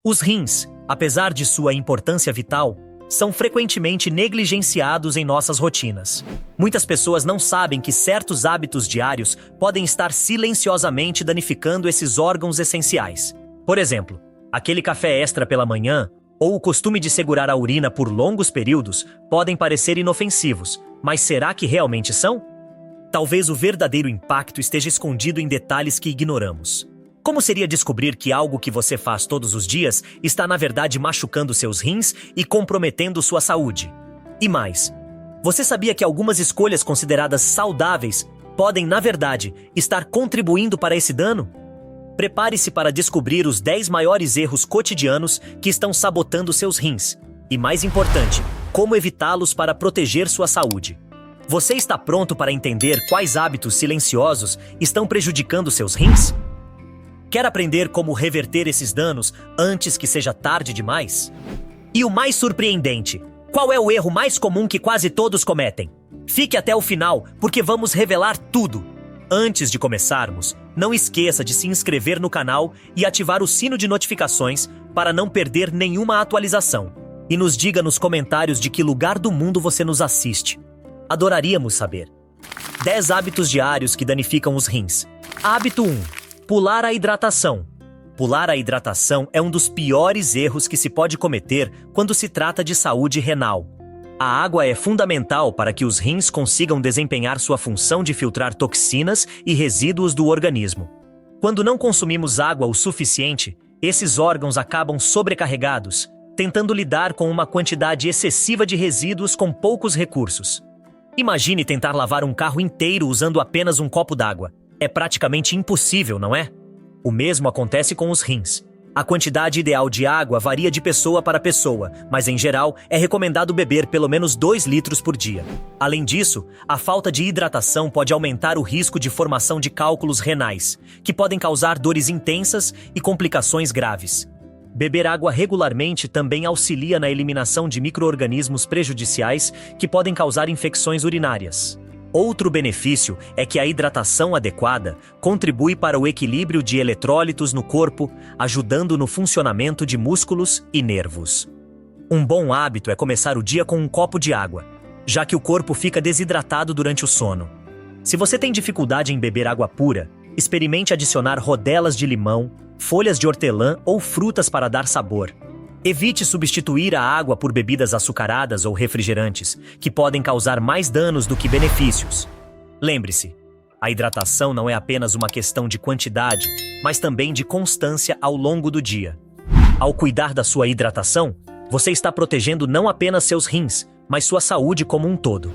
Os rins, apesar de sua importância vital, são frequentemente negligenciados em nossas rotinas. Muitas pessoas não sabem que certos hábitos diários podem estar silenciosamente danificando esses órgãos essenciais. Por exemplo, aquele café extra pela manhã ou o costume de segurar a urina por longos períodos podem parecer inofensivos, mas será que realmente são? Talvez o verdadeiro impacto esteja escondido em detalhes que ignoramos. Como seria descobrir que algo que você faz todos os dias está na verdade machucando seus rins e comprometendo sua saúde? E mais, você sabia que algumas escolhas consideradas saudáveis podem, na verdade, estar contribuindo para esse dano? Prepare-se para descobrir os 10 maiores erros cotidianos que estão sabotando seus rins. E mais importante, como evitá-los para proteger sua saúde. Você está pronto para entender quais hábitos silenciosos estão prejudicando seus rins? Quer aprender como reverter esses danos antes que seja tarde demais? E o mais surpreendente, qual é o erro mais comum que quase todos cometem? Fique até o final, porque vamos revelar tudo. Antes de começarmos, não esqueça de se inscrever no canal e ativar o sino de notificações para não perder nenhuma atualização. E nos diga nos comentários de que lugar do mundo você nos assiste. Adoraríamos saber. 10 hábitos diários que danificam os rins. Hábito 1. Pular a hidratação. Pular a hidratação é um dos piores erros que se pode cometer quando se trata de saúde renal. A água é fundamental para que os rins consigam desempenhar sua função de filtrar toxinas e resíduos do organismo. Quando não consumimos água o suficiente, esses órgãos acabam sobrecarregados, tentando lidar com uma quantidade excessiva de resíduos com poucos recursos. Imagine tentar lavar um carro inteiro usando apenas um copo d'água. É praticamente impossível, não é? O mesmo acontece com os rins. A quantidade ideal de água varia de pessoa para pessoa, mas em geral é recomendado beber pelo menos 2 litros por dia. Além disso, a falta de hidratação pode aumentar o risco de formação de cálculos renais, que podem causar dores intensas e complicações graves. Beber água regularmente também auxilia na eliminação de micro-organismos prejudiciais que podem causar infecções urinárias. Outro benefício é que a hidratação adequada contribui para o equilíbrio de eletrólitos no corpo, ajudando no funcionamento de músculos e nervos. Um bom hábito é começar o dia com um copo de água, já que o corpo fica desidratado durante o sono. Se você tem dificuldade em beber água pura, experimente adicionar rodelas de limão, folhas de hortelã ou frutas para dar sabor. Evite substituir a água por bebidas açucaradas ou refrigerantes, que podem causar mais danos do que benefícios. Lembre-se, a hidratação não é apenas uma questão de quantidade, mas também de constância ao longo do dia. Ao cuidar da sua hidratação, você está protegendo não apenas seus rins, mas sua saúde como um todo.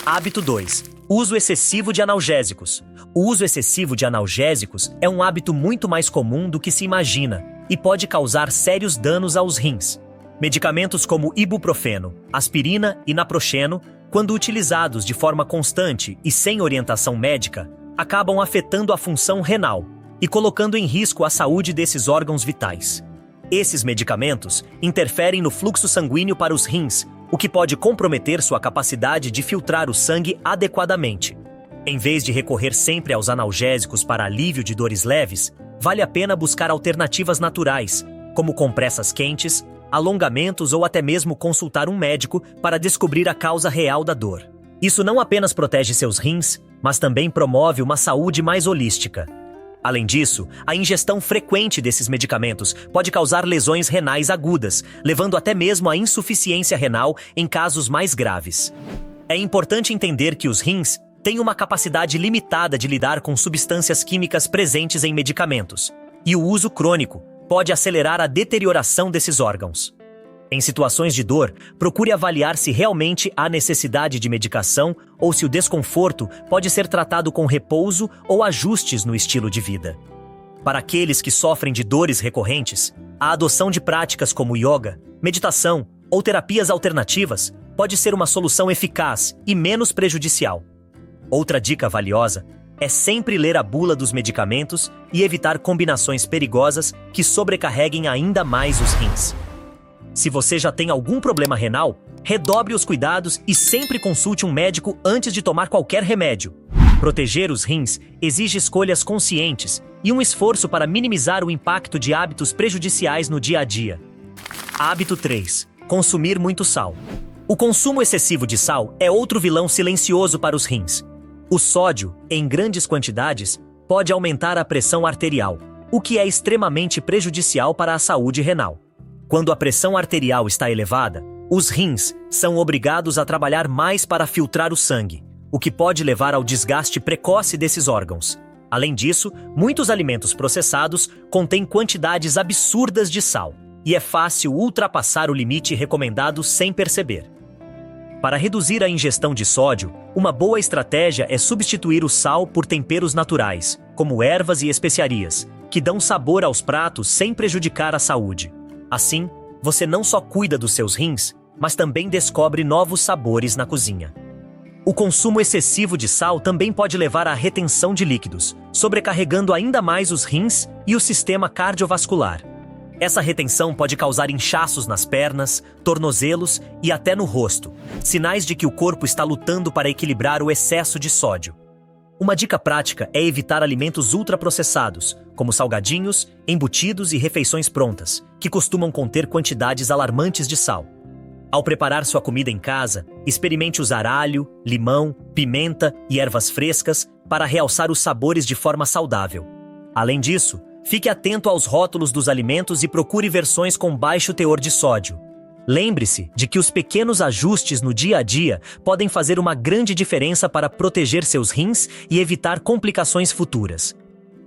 Hábito 2. Uso excessivo de analgésicos. O uso excessivo de analgésicos é um hábito muito mais comum do que se imagina e pode causar sérios danos aos rins. Medicamentos como ibuprofeno, aspirina e naproxeno, quando utilizados de forma constante e sem orientação médica, acabam afetando a função renal e colocando em risco a saúde desses órgãos vitais. Esses medicamentos interferem no fluxo sanguíneo para os rins, o que pode comprometer sua capacidade de filtrar o sangue adequadamente. Em vez de recorrer sempre aos analgésicos para alívio de dores leves, vale a pena buscar alternativas naturais, como compressas quentes, alongamentos ou até mesmo consultar um médico para descobrir a causa real da dor. Isso não apenas protege seus rins, mas também promove uma saúde mais holística. Além disso, a ingestão frequente desses medicamentos pode causar lesões renais agudas, levando até mesmo à insuficiência renal em casos mais graves. É importante entender que os rins têm uma capacidade limitada de lidar com substâncias químicas presentes em medicamentos, e o uso crônico pode acelerar a deterioração desses órgãos. Em situações de dor, procure avaliar se realmente há necessidade de medicação ou se o desconforto pode ser tratado com repouso ou ajustes no estilo de vida. Para aqueles que sofrem de dores recorrentes, a adoção de práticas como yoga, meditação ou terapias alternativas pode ser uma solução eficaz e menos prejudicial. Outra dica valiosa é sempre ler a bula dos medicamentos e evitar combinações perigosas que sobrecarreguem ainda mais os rins. Se você já tem algum problema renal, redobre os cuidados e sempre consulte um médico antes de tomar qualquer remédio. Proteger os rins exige escolhas conscientes e um esforço para minimizar o impacto de hábitos prejudiciais no dia a dia. Hábito 3. Consumir muito sal. O consumo excessivo de sal é outro vilão silencioso para os rins. O sódio, em grandes quantidades, pode aumentar a pressão arterial, o que é extremamente prejudicial para a saúde renal. Quando a pressão arterial está elevada, os rins são obrigados a trabalhar mais para filtrar o sangue, o que pode levar ao desgaste precoce desses órgãos. Além disso, muitos alimentos processados contêm quantidades absurdas de sal, e é fácil ultrapassar o limite recomendado sem perceber. Para reduzir a ingestão de sódio, uma boa estratégia é substituir o sal por temperos naturais, como ervas e especiarias, que dão sabor aos pratos sem prejudicar a saúde. Assim, você não só cuida dos seus rins, mas também descobre novos sabores na cozinha. O consumo excessivo de sal também pode levar à retenção de líquidos, sobrecarregando ainda mais os rins e o sistema cardiovascular. Essa retenção pode causar inchaços nas pernas, tornozelos e até no rosto, sinais de que o corpo está lutando para equilibrar o excesso de sódio. Uma dica prática é evitar alimentos ultraprocessados, como salgadinhos, embutidos e refeições prontas, que costumam conter quantidades alarmantes de sal. Ao preparar sua comida em casa, experimente usar alho, limão, pimenta e ervas frescas para realçar os sabores de forma saudável. Além disso, fique atento aos rótulos dos alimentos e procure versões com baixo teor de sódio. Lembre-se de que os pequenos ajustes no dia a dia podem fazer uma grande diferença para proteger seus rins e evitar complicações futuras.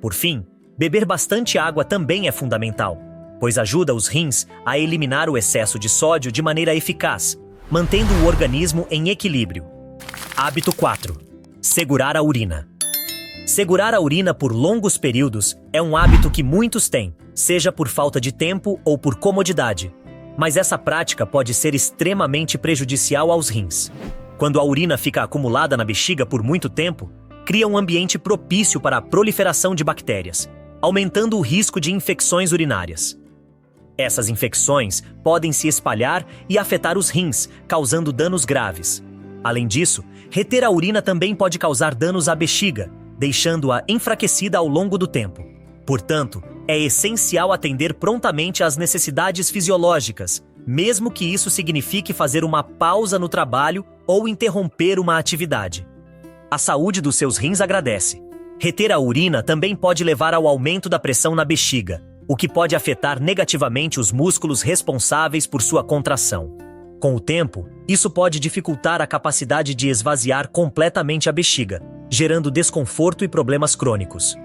Por fim, beber bastante água também é fundamental, pois ajuda os rins a eliminar o excesso de sódio de maneira eficaz, mantendo o organismo em equilíbrio. Hábito 4. Segurar a urina. Segurar a urina por longos períodos é um hábito que muitos têm, seja por falta de tempo ou por comodidade. Mas essa prática pode ser extremamente prejudicial aos rins. Quando a urina fica acumulada na bexiga por muito tempo, cria um ambiente propício para a proliferação de bactérias, aumentando o risco de infecções urinárias. Essas infecções podem se espalhar e afetar os rins, causando danos graves. Além disso, reter a urina também pode causar danos à bexiga, deixando-a enfraquecida ao longo do tempo. Portanto, é essencial atender prontamente às necessidades fisiológicas, mesmo que isso signifique fazer uma pausa no trabalho ou interromper uma atividade. A saúde dos seus rins agradece. Reter a urina também pode levar ao aumento da pressão na bexiga, o que pode afetar negativamente os músculos responsáveis por sua contração. Com o tempo, isso pode dificultar a capacidade de esvaziar completamente a bexiga, gerando desconforto e problemas crônicos.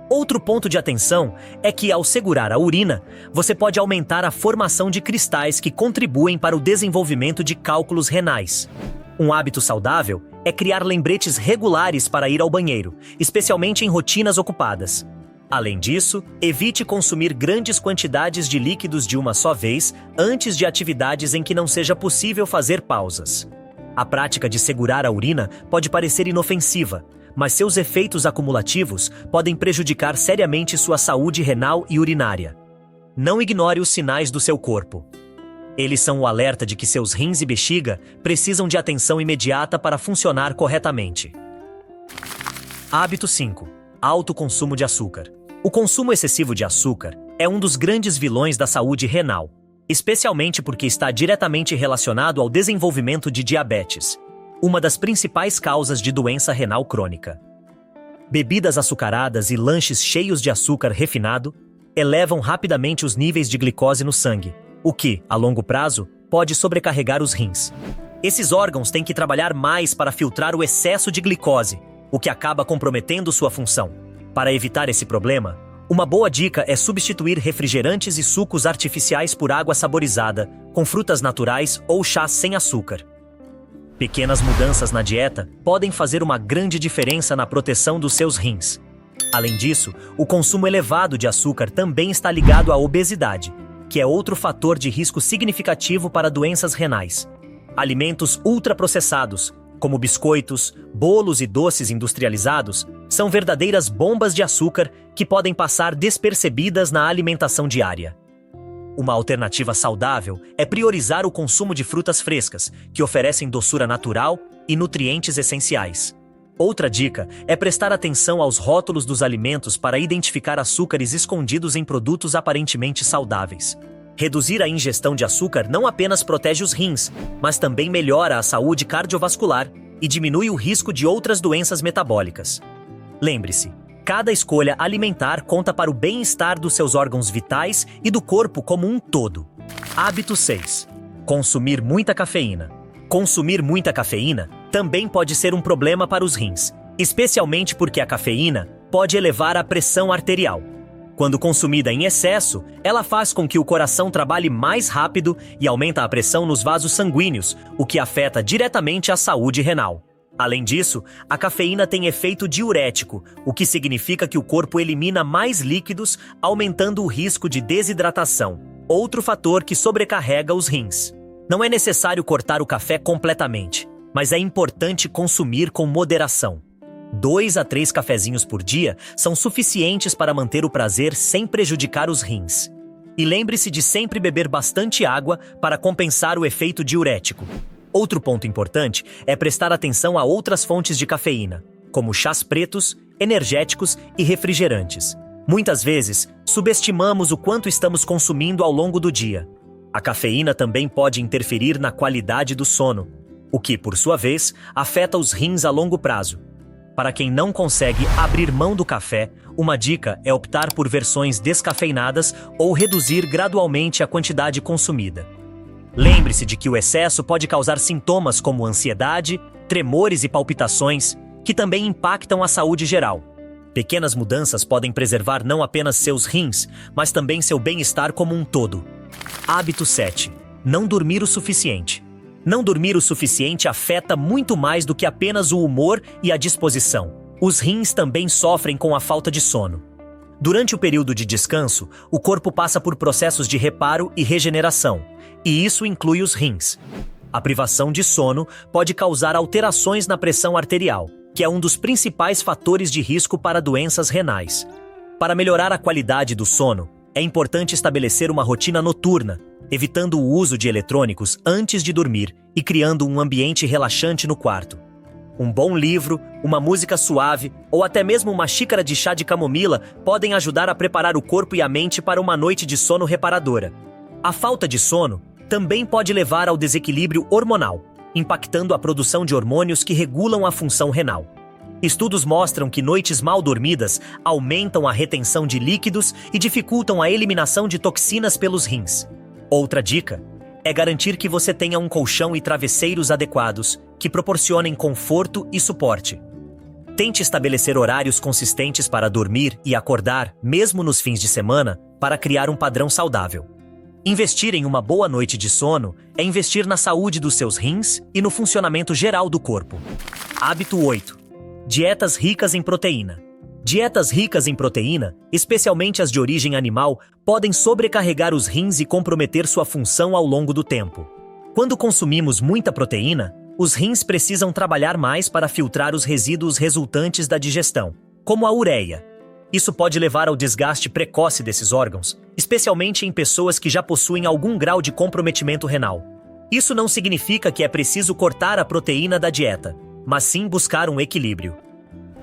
Outro ponto de atenção é que, ao segurar a urina, você pode aumentar a formação de cristais que contribuem para o desenvolvimento de cálculos renais. Um hábito saudável é criar lembretes regulares para ir ao banheiro, especialmente em rotinas ocupadas. Além disso, evite consumir grandes quantidades de líquidos de uma só vez antes de atividades em que não seja possível fazer pausas. A prática de segurar a urina pode parecer inofensiva, mas seus efeitos acumulativos podem prejudicar seriamente sua saúde renal e urinária. Não ignore os sinais do seu corpo. Eles são o alerta de que seus rins e bexiga precisam de atenção imediata para funcionar corretamente. Hábito 5. Alto consumo de açúcar. O consumo excessivo de açúcar é um dos grandes vilões da saúde renal, especialmente porque está diretamente relacionado ao desenvolvimento de diabetes, uma das principais causas de doença renal crônica. Bebidas açucaradas e lanches cheios de açúcar refinado elevam rapidamente os níveis de glicose no sangue, o que, a longo prazo, pode sobrecarregar os rins. Esses órgãos têm que trabalhar mais para filtrar o excesso de glicose, o que acaba comprometendo sua função. Para evitar esse problema, uma boa dica é substituir refrigerantes e sucos artificiais por água saborizada, com frutas naturais ou chás sem açúcar. Pequenas mudanças na dieta podem fazer uma grande diferença na proteção dos seus rins. Além disso, o consumo elevado de açúcar também está ligado à obesidade, que é outro fator de risco significativo para doenças renais. Alimentos ultraprocessados, como biscoitos, bolos e doces industrializados, são verdadeiras bombas de açúcar que podem passar despercebidas na alimentação diária. Uma alternativa saudável é priorizar o consumo de frutas frescas, que oferecem doçura natural e nutrientes essenciais. Outra dica é prestar atenção aos rótulos dos alimentos para identificar açúcares escondidos em produtos aparentemente saudáveis. Reduzir a ingestão de açúcar não apenas protege os rins, mas também melhora a saúde cardiovascular e diminui o risco de outras doenças metabólicas. Lembre-se, cada escolha alimentar conta para o bem-estar dos seus órgãos vitais e do corpo como um todo. Hábito 6. Consumir muita cafeína. Consumir muita cafeína também pode ser um problema para os rins, especialmente porque a cafeína pode elevar a pressão arterial. Quando consumida em excesso, ela faz com que o coração trabalhe mais rápido e aumenta a pressão nos vasos sanguíneos, o que afeta diretamente a saúde renal. Além disso, a cafeína tem efeito diurético, o que significa que o corpo elimina mais líquidos, aumentando o risco de desidratação, outro fator que sobrecarrega os rins. Não é necessário cortar o café completamente, mas é importante consumir com moderação. 2 a 3 cafezinhos por dia são suficientes para manter o prazer sem prejudicar os rins. E lembre-se de sempre beber bastante água para compensar o efeito diurético. Outro ponto importante é prestar atenção a outras fontes de cafeína, como chás pretos, energéticos e refrigerantes. Muitas vezes, subestimamos o quanto estamos consumindo ao longo do dia. A cafeína também pode interferir na qualidade do sono, o que, por sua vez, afeta os rins a longo prazo. Para quem não consegue abrir mão do café, uma dica é optar por versões descafeinadas ou reduzir gradualmente a quantidade consumida. Lembre-se de que o excesso pode causar sintomas como ansiedade, tremores e palpitações, que também impactam a saúde geral. Pequenas mudanças podem preservar não apenas seus rins, mas também seu bem-estar como um todo. Hábito 7. Não dormir o suficiente. Não dormir o suficiente afeta muito mais do que apenas o humor e a disposição. Os rins também sofrem com a falta de sono. Durante o período de descanso, o corpo passa por processos de reparo e regeneração, e isso inclui os rins. A privação de sono pode causar alterações na pressão arterial, que é um dos principais fatores de risco para doenças renais. Para melhorar a qualidade do sono, é importante estabelecer uma rotina noturna, evitando o uso de eletrônicos antes de dormir e criando um ambiente relaxante no quarto. Um bom livro, uma música suave ou até mesmo uma xícara de chá de camomila podem ajudar a preparar o corpo e a mente para uma noite de sono reparadora. A falta de sono também pode levar ao desequilíbrio hormonal, impactando a produção de hormônios que regulam a função renal. Estudos mostram que noites mal dormidas aumentam a retenção de líquidos e dificultam a eliminação de toxinas pelos rins. Outra dica é garantir que você tenha um colchão e travesseiros adequados, que proporcionem conforto e suporte. Tente estabelecer horários consistentes para dormir e acordar, mesmo nos fins de semana, para criar um padrão saudável. Investir em uma boa noite de sono é investir na saúde dos seus rins e no funcionamento geral do corpo. Hábito 8. Dietas ricas em proteína. Dietas ricas em proteína, especialmente as de origem animal, podem sobrecarregar os rins e comprometer sua função ao longo do tempo. Quando consumimos muita proteína, os rins precisam trabalhar mais para filtrar os resíduos resultantes da digestão, como a ureia. Isso pode levar ao desgaste precoce desses órgãos, especialmente em pessoas que já possuem algum grau de comprometimento renal. Isso não significa que é preciso cortar a proteína da dieta, mas sim buscar um equilíbrio.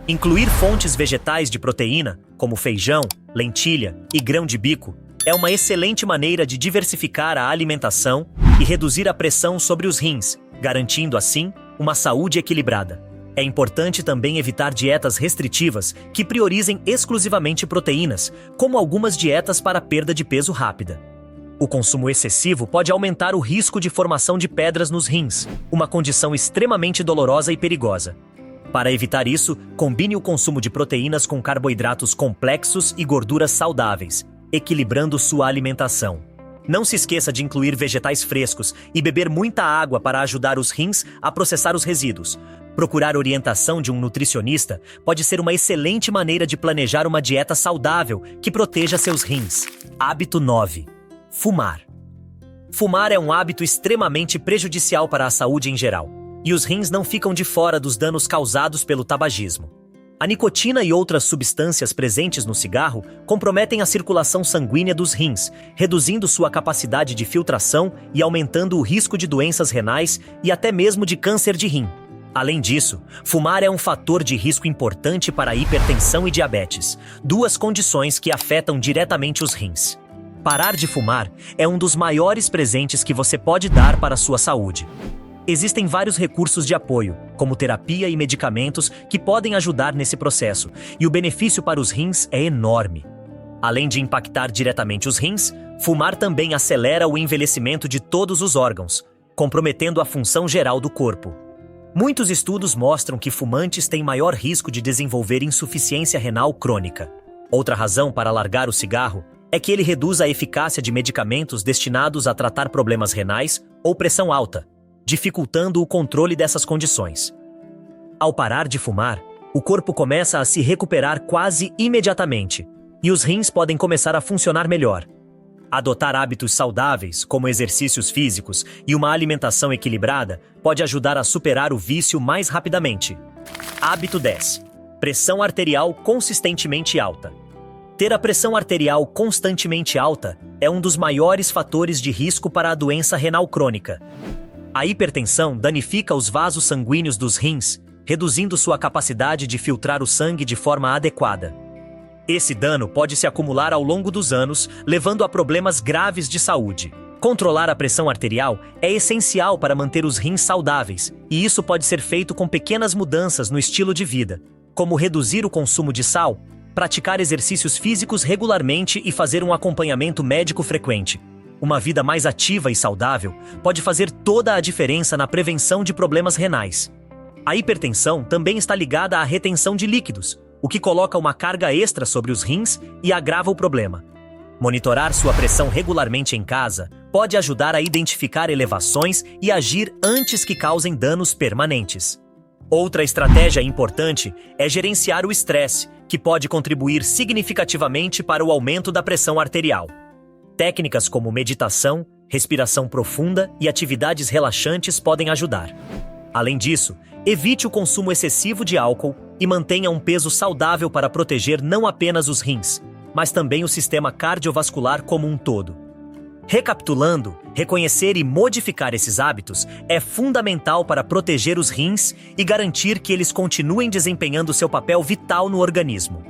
Incluir fontes vegetais de proteína, como feijão, lentilha e grão de bico, é uma excelente maneira de diversificar a alimentação e reduzir a pressão sobre os rins, garantindo, assim, uma saúde equilibrada. É importante também evitar dietas restritivas que priorizem exclusivamente proteínas, como algumas dietas para perda de peso rápida. O consumo excessivo pode aumentar o risco de formação de pedras nos rins, uma condição extremamente dolorosa e perigosa. Para evitar isso, combine o consumo de proteínas com carboidratos complexos e gorduras saudáveis, equilibrando sua alimentação. Não se esqueça de incluir vegetais frescos e beber muita água para ajudar os rins a processar os resíduos. Procurar orientação de um nutricionista pode ser uma excelente maneira de planejar uma dieta saudável que proteja seus rins. Hábito 9. Fumar. Fumar é um hábito extremamente prejudicial para a saúde em geral, e os rins não ficam de fora dos danos causados pelo tabagismo. A nicotina e outras substâncias presentes no cigarro comprometem a circulação sanguínea dos rins, reduzindo sua capacidade de filtração e aumentando o risco de doenças renais e até mesmo de câncer de rim. Além disso, fumar é um fator de risco importante para a hipertensão e diabetes, duas condições que afetam diretamente os rins. Parar de fumar é um dos maiores presentes que você pode dar para a sua saúde. Existem vários recursos de apoio, como terapia e medicamentos, que podem ajudar nesse processo, e o benefício para os rins é enorme. Além de impactar diretamente os rins, fumar também acelera o envelhecimento de todos os órgãos, comprometendo a função geral do corpo. Muitos estudos mostram que fumantes têm maior risco de desenvolver insuficiência renal crônica. Outra razão para largar o cigarro é que ele reduz a eficácia de medicamentos destinados a tratar problemas renais ou pressão alta, dificultando o controle dessas condições. Ao parar de fumar, o corpo começa a se recuperar quase imediatamente, e os rins podem começar a funcionar melhor. Adotar hábitos saudáveis, como exercícios físicos e uma alimentação equilibrada, pode ajudar a superar o vício mais rapidamente. Hábito 10. Pressão arterial consistentemente alta. Ter a pressão arterial constantemente alta é um dos maiores fatores de risco para a doença renal crônica. A hipertensão danifica os vasos sanguíneos dos rins, reduzindo sua capacidade de filtrar o sangue de forma adequada. Esse dano pode se acumular ao longo dos anos, levando a problemas graves de saúde. Controlar a pressão arterial é essencial para manter os rins saudáveis, e isso pode ser feito com pequenas mudanças no estilo de vida, como reduzir o consumo de sal, praticar exercícios físicos regularmente e fazer um acompanhamento médico frequente. Uma vida mais ativa e saudável pode fazer toda a diferença na prevenção de problemas renais. A hipertensão também está ligada à retenção de líquidos, o que coloca uma carga extra sobre os rins e agrava o problema. Monitorar sua pressão regularmente em casa pode ajudar a identificar elevações e agir antes que causem danos permanentes. Outra estratégia importante é gerenciar o estresse, que pode contribuir significativamente para o aumento da pressão arterial. Técnicas como meditação, respiração profunda e atividades relaxantes podem ajudar. Além disso, evite o consumo excessivo de álcool e mantenha um peso saudável para proteger não apenas os rins, mas também o sistema cardiovascular como um todo. Recapitulando, reconhecer e modificar esses hábitos é fundamental para proteger os rins e garantir que eles continuem desempenhando seu papel vital no organismo.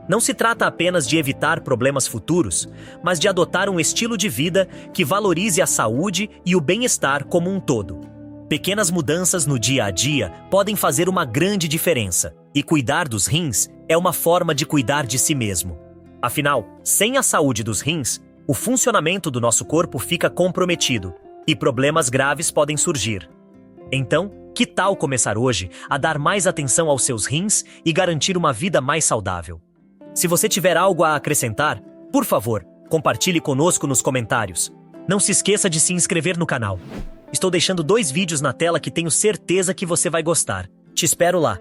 Não se trata apenas de evitar problemas futuros, mas de adotar um estilo de vida que valorize a saúde e o bem-estar como um todo. Pequenas mudanças no dia a dia podem fazer uma grande diferença, e cuidar dos rins é uma forma de cuidar de si mesmo. Afinal, sem a saúde dos rins, o funcionamento do nosso corpo fica comprometido e problemas graves podem surgir. Então, que tal começar hoje a dar mais atenção aos seus rins e garantir uma vida mais saudável? Se você tiver algo a acrescentar, por favor, compartilhe conosco nos comentários. Não se esqueça de se inscrever no canal. Estou deixando 2 vídeos na tela que tenho certeza que você vai gostar. Te espero lá.